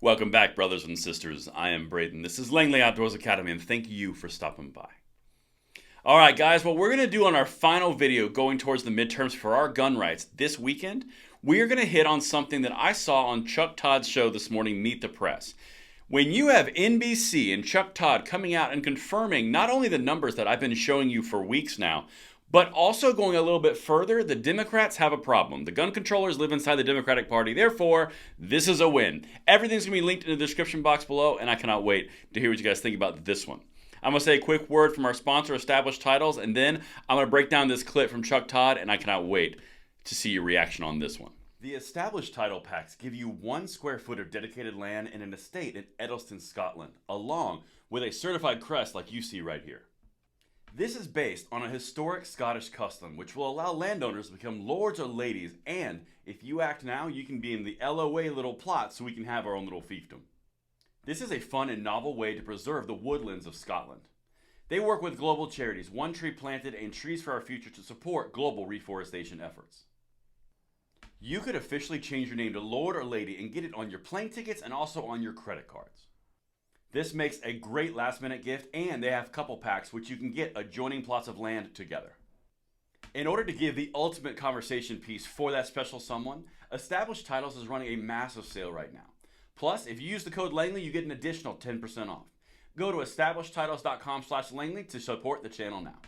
Welcome back, brothers and sisters. I am Braden. This is Langley Outdoors Academy, and thank you for stopping by. All right, guys, what we're going to do on our final video going towards the midterms for our gun rights this weekend, we are going to hit on something that I saw on Chuck Todd's show this morning, Meet the Press. When you have NBC and Chuck Todd coming out and confirming not only the numbers that I've been showing you for weeks now, but also going a little bit further, the Democrats have a problem. The gun controllers live inside the Democratic Party. Therefore, this is a win. Everything's going to be linked in the description box below, and I cannot wait to hear what you guys think about this one. I'm going to say a quick word from our sponsor, Established Titles, and then I'm going to break down this clip from Chuck Todd, and I cannot wait to see your reaction on this one. The Established Title Packs give you 1 square foot of dedicated land in an estate in Edelston, Scotland, along with a certified crest like you see right here. This is based on a historic Scottish custom which will allow landowners to become lords or ladies, and if you act now, you can be in the LOA little plot so we can have our own little fiefdom. This is a fun and novel way to preserve the woodlands of Scotland. They work with global charities, One Tree Planted and Trees for Our Future, to support global reforestation efforts. You could officially change your name to Lord or Lady and get it on your plane tickets and also on your credit cards. This makes a great last minute gift, and they have couple packs which you can get adjoining plots of land together. In order to give the ultimate conversation piece for that special someone, Established Titles is running a massive sale right now. Plus, if you use the code Langley, you get an additional 10% off. Go to establishedtitles.com/Langley to support the channel now.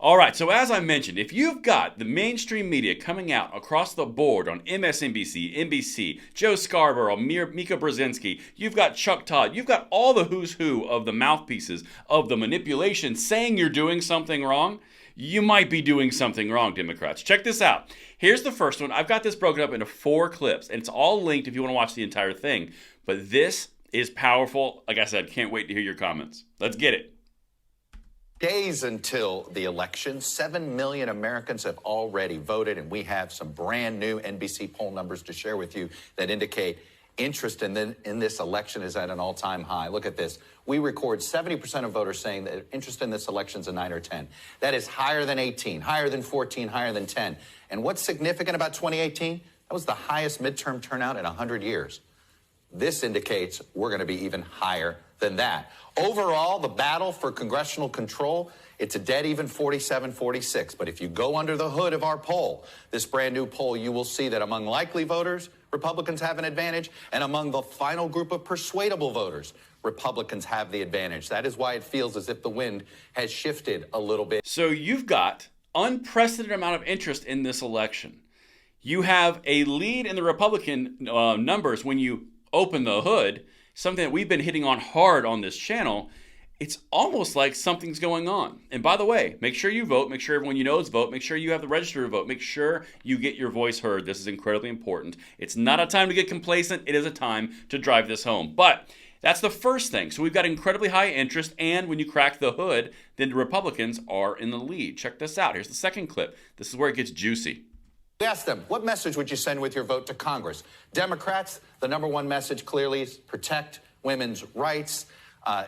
All right, so as I mentioned, if you've got the mainstream media coming out across the board on MSNBC, NBC, Joe Scarborough, Mika Brzezinski, you've got Chuck Todd, you've got all the who's who of the mouthpieces of the manipulation saying you're doing something wrong, you might be doing something wrong, Democrats. Check this out. Here's the first one. I've got this broken up into 4 clips, and it's all linked if you want to watch the entire thing. But this is powerful. Like I said, can't wait to hear your comments. Let's get it. Days until the election, 7 million Americans have already voted, and we have some brand new NBC poll numbers to share with you that indicate interest in this election is at an all-time high. Look at this. We record 70% of voters saying that interest in this election is a 9 or 10. That is higher than 18, higher than 14, higher than 10. And what's significant about 2018? That was the highest midterm turnout in 100 years. This indicates we're going to be even higher than that. Overall, the battle for congressional control, it's a dead even 47-46. But if you go under the hood of our poll, this brand new poll, you will see that among likely voters, Republicans have an advantage, and among the final group of persuadable voters, Republicans have the advantage. That is why it feels as if the wind has shifted a little bit. So you've got unprecedented amount of interest in this election. You have a lead in the Republican numbers when you open the hood, something that we've been hitting on hard on this channel. It's almost like something's going on. And by the way, make sure you vote. Make sure everyone you know is vote. Make sure you have the register to vote. Make sure you get your voice heard. This is incredibly important. It's not a time to get complacent. It is a time to drive this home. But that's the first thing. So we've got incredibly high interest, and when you crack the hood, then the Republicans are in the lead. Check this out. Here's the second clip. This is where it gets juicy. We asked them, what message would you send with your vote to Congress? Democrats, the number one message clearly is protect women's rights.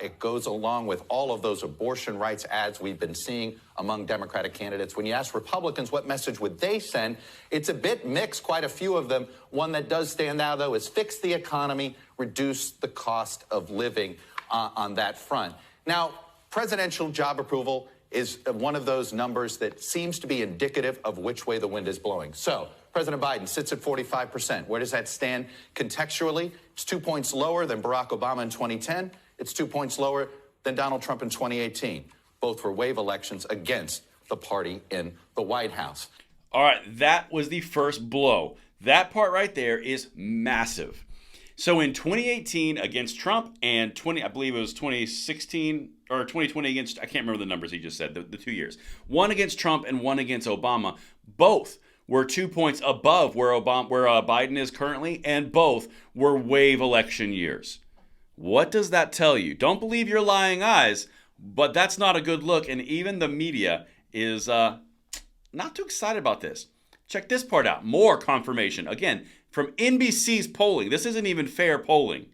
It goes along with all of those abortion rights ads we've been seeing among Democratic candidates. When you ask Republicans what message would they send, it's a bit mixed, quite a few of them. One that does stand out, though, is fix the economy, reduce the cost of living on that front. Now, presidential job approval is one of those numbers that seems to be indicative of which way the wind is blowing. So President Biden sits at 45%. Where does that stand contextually? It's 2 points lower than Barack Obama in 2010. It's 2 points lower than Donald Trump in 2018. Both were wave elections against the party in the White House. All right, that was the first blow. That part right there is massive. So in 2018 against Trump, and I believe it was 2016 or 2020 against, I can't remember the numbers he just said, the 2 years. One against Trump and one against Obama. Both were 2 points above where Biden is currently, and both were wave election years. What does that tell you? Don't believe your lying eyes, but that's not a good look, and even the media is not too excited about this. Check this part out. More confirmation. Again, from NBC's polling. This isn't even fair polling.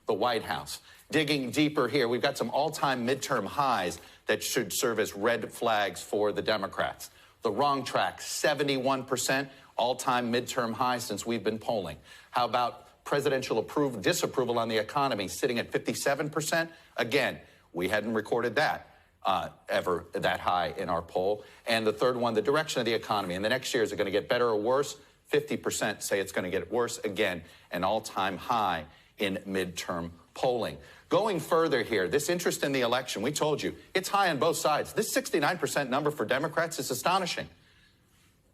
The White House. Digging deeper here, we've got some all-time midterm highs that should serve as red flags for the Democrats. The wrong track, 71%, all-time midterm high since we've been polling. How about presidential disapproval on the economy sitting at 57%. Again, we hadn't recorded that ever that high in our poll. And the third one, the direction of the economy. In the next year, is it going to get better or worse? 50% say it's going to get worse. Again, an all-time high in midterm polling. Going further here, this interest in the election, we told you, it's high on both sides. This 69% number for Democrats is astonishing.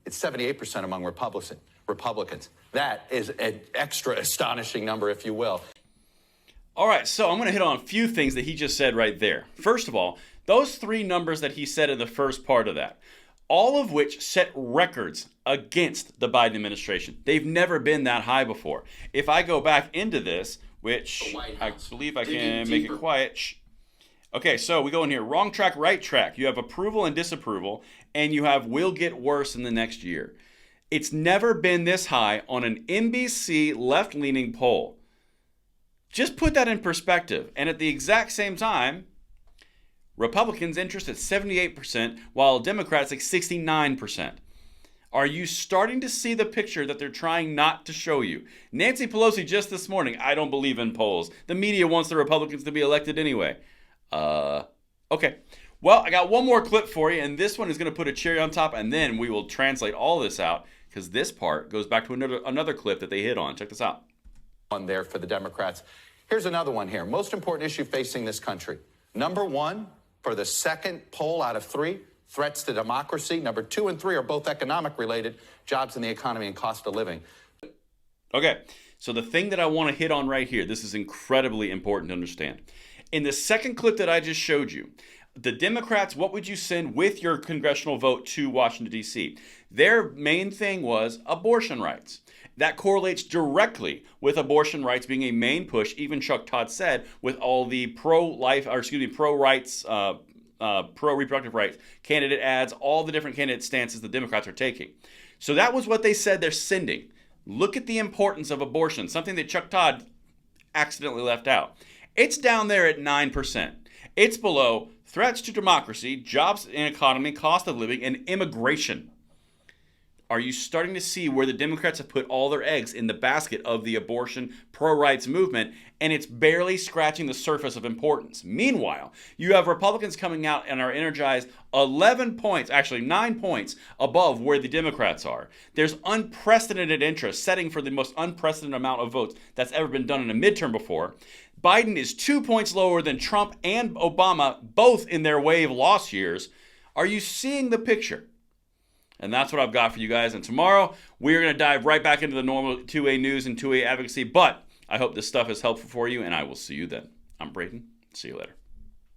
It's 78% among Republicans. That is an extra astonishing number, if you will. All right, so I'm going to hit on a few things that he just said right there. First of all, those three numbers that he said in the first part of that, all of which set records against the Biden administration. They've never been that high before. If I go back into this, which I believe I can make it quiet. Okay, so we go in here. Wrong track, right track. You have approval and disapproval, and you have will get worse in the next year. It's never been this high on an NBC left-leaning poll. Just put that in perspective. And at the exact same time, Republicans' interest at 78%, while Democrats at 69%. Are you starting to see the picture that they're trying not to show you? Nancy Pelosi just this morning, I don't believe in polls. The media wants the Republicans to be elected anyway. Okay. Well, I got one more clip for you, and this one is going to put a cherry on top, and then we will translate all this out, because this part goes back to another clip that they hit on. Check this out. On there for the Democrats. Here's another one here. Most important issue facing this country. Number one, for the second poll out of three, threats to democracy. Number 2 and 3 are both economic related, jobs in the economy and cost of living. Okay, so the thing that I want to hit on right here, this is incredibly important to understand. In the second clip that I just showed you, the Democrats, what would you send with your congressional vote to Washington, D.C.? Their main thing was abortion rights. That correlates directly with abortion rights being a main push, even Chuck Todd said, with all the pro-rights, pro-reproductive rights candidate ads, all the different candidate stances the Democrats are taking. So that was what they said they're sending. Look at the importance of abortion, something that Chuck Todd accidentally left out. It's down there at 9%. It's below threats to democracy, jobs and economy, cost of living, and immigration. Are you starting to see where the Democrats have put all their eggs in the basket of the abortion pro-rights movement, and it's barely scratching the surface of importance? Meanwhile, you have Republicans coming out and are energized 11 points, actually 9 points above where the Democrats are. There's unprecedented interest, setting for the most unprecedented amount of votes that's ever been done in a midterm before. Biden is 2 points lower than Trump and Obama, both in their wave loss years. Are you seeing the picture? And that's what I've got for you guys. And tomorrow, we're going to dive right back into the normal 2A news and 2A advocacy. But I hope this stuff is helpful for you, and I will see you then. I'm Braden. See you later.